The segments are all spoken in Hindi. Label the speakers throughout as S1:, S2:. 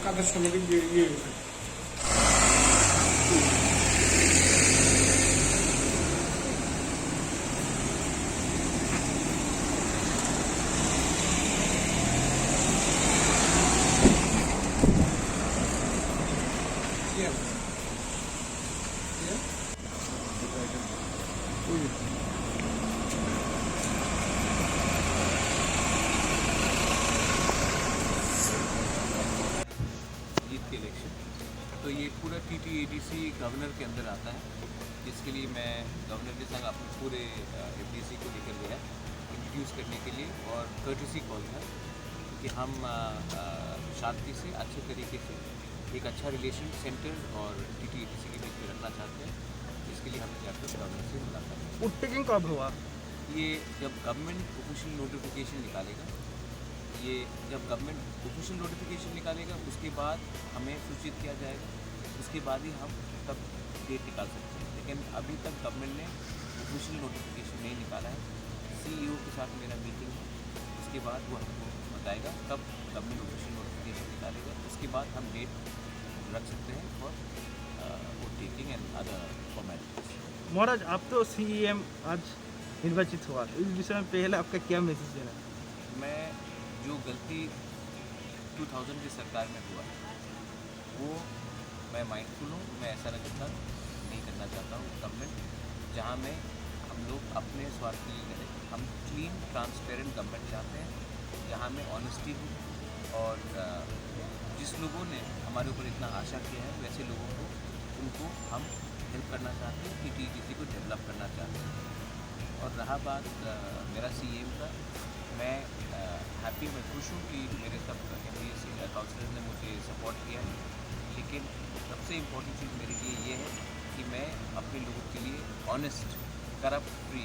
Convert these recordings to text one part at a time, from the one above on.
S1: কাদের সঙ্গে ইয়ে
S2: इलेक्शन तो ये पूरा TTADC गवर्नर के अंदर आता है, जिसके लिए मैं गवर्नर के संग अपने पूरे FDC को लेकर गया इंट्रोड्यूस करने के लिए और कर्टसी कॉल था कि हम शांति से अच्छे तरीके से एक अच्छा रिलेशन सेंटर और TTADC के बीच में रखना चाहते हैं। इसके लिए हमने जाकर गवर्नर से मुलाकात की।
S3: वोटिंग कब हुआ?
S2: ये जब गवर्नमेंट ऑफिशियल नोटिफिकेशन निकालेगा, ये जब गवर्नमेंट ऑफिशियल नोटिफिकेशन निकालेगा उसके बाद हमें सूचित किया जाएगा, उसके बाद ही हम तब डेट निकाल सकते हैं। लेकिन अभी तक गवर्नमेंट ने ऑफिशियल नोटिफिकेशन नहीं निकाला है। CEO के साथ मेरा मीटिंग है, उसके बाद वो हमको बताएगा कब गवर्नमेंट ऑफिशियल नोटिफिकेशन निकालेगा, उसके बाद हम डेट रख सकते हैं for vote taking and other formalities.
S3: महाराज, आप तो CEM आज निर्वाचित हुआ, इस विषय में पहले आपका क्या मैसेज देना है?
S2: मैं जो गलती 2000 की सरकार में हुआ वो मैं माइंडफुल हूँ, मैं ऐसा रखता नहीं करना चाहता हूँ। गवर्नमेंट जहाँ में हम लोग अपने स्वार्थ के लिए करें, हम क्लीन ट्रांसपेरेंट गवर्नमेंट चाहते हैं जहाँ में ऑनेस्टी हो, और जिस लोगों ने हमारे ऊपर इतना आशा किया है वैसे लोगों को उनको हम हेल्प करना चाहते हैं, TTADC को डेवलप करना चाहते हैं। और रहा बात मेरा CEM का, मैं हैप्पी, मैं खुश हूँ कि मेरे सब MDC काउंसलर ने मुझे सपोर्ट किया है। लेकिन सबसे इम्पोर्टेंट चीज़ मेरे लिए ये है कि मैं अपने लोगों के लिए ऑनेस्ट करप्ट फ्री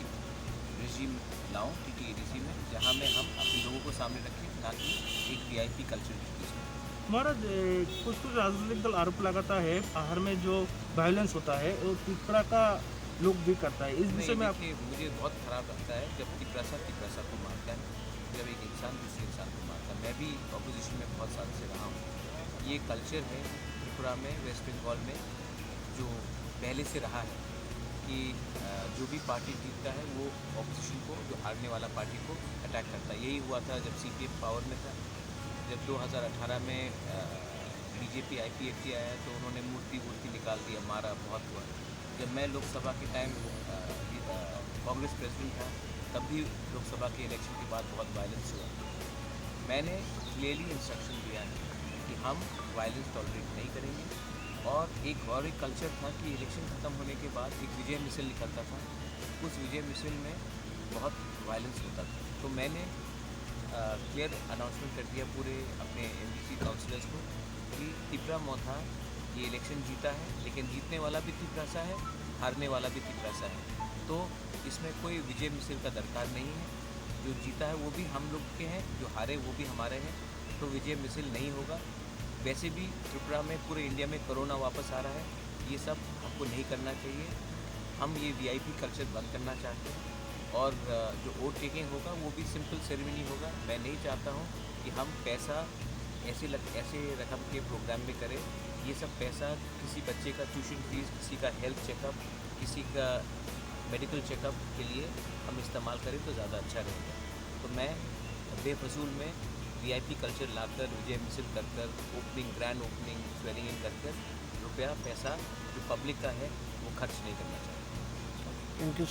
S2: रेजिम लाऊं TTADC में, जहाँ में हम अपने लोगों को सामने रखें, ना कि एक VIP कल्चर के बीच में।
S3: महाराज, कुछ राजनीतिक दल आरोप लगाता है बाहर में जो वायलेंस होता है वो तिपरा का लोग भी करता है, इस विषय में आप?
S2: मुझे बहुत ख़राब लगता है जब तिपरासा को मारता है, जब एक इंसान दूसरे इंसान को मारता है। मैं भी अपोजिशन में बहुत साल से रहा हूँ। ये कल्चर है त्रिपुरा में, वेस्ट बंगाल में, जो पहले से रहा है कि जो भी पार्टी जीतता है वो अपोजिशन को, जो हारने वाला पार्टी को अटैक करता है। यही हुआ था जब CPM पावर में था। जब 2018 में BJP IPFT आया तो उन्होंने मूर्ति निकाल दिया, मारा, बहुत हुआ। जब मैं लोकसभा के टाइम कांग्रेस प्रेसिडेंट था, तब भी लोकसभा के इलेक्शन के बाद बहुत वायलेंस हुआ। मैंने क्लियरली इंस्ट्रक्शन दिया है कि हम वायलेंस टॉलरेट नहीं करेंगे। और एक कल्चर था कि इलेक्शन ख़त्म होने के बाद एक विजय मिसल निकलता था, उस विजय मिसल में बहुत वायलेंस होता था। तो मैंने क्लियर अनाउंसमेंट कर दिया पूरे अपने MDC काउंसलर्स को कि तिपरा मोथा ये इलेक्शन जीता है, लेकिन जीतने वाला भी तिपरासा है, हारने वाला भी तिपरासा है। तो इसमें कोई विजय मिसल का दरकार नहीं है। जो जीता है वो भी हम लोग के हैं, जो हारे वो भी हमारे हैं, तो विजय मिसल नहीं होगा। वैसे भी त्रिपुरा में, पूरे इंडिया में कोरोना वापस आ रहा है, ये सब हमको नहीं करना चाहिए। हम ये VIP कल्चर बंद करना चाहते हैं। और जो वोट टेकिंग होगा वो भी सिंपल सेरेमनी होगा। मैं नहीं चाहता हूँ कि हम पैसा ऐसे रकम के प्रोग्राम में करें। ये सब पैसा किसी बच्चे का ट्यूशन फीस, किसी का हेल्थ चेकअप, किसी का मेडिकल चेकअप के लिए हम इस्तेमाल करें तो ज़्यादा अच्छा रहेगा। तो मैं बेफजूल में VIP कल्चर लाकर, विजय मिसल कर opening, grand opening, swelling in कर रुपया पैसा जो पब्लिक का है वो खर्च नहीं करना चाहता।
S3: Thank you.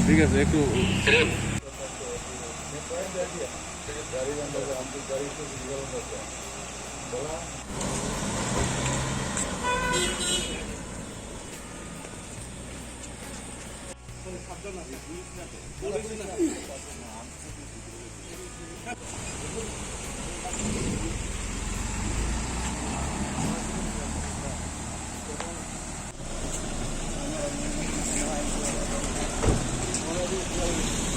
S1: ঠিক আছে, একটু সাবধান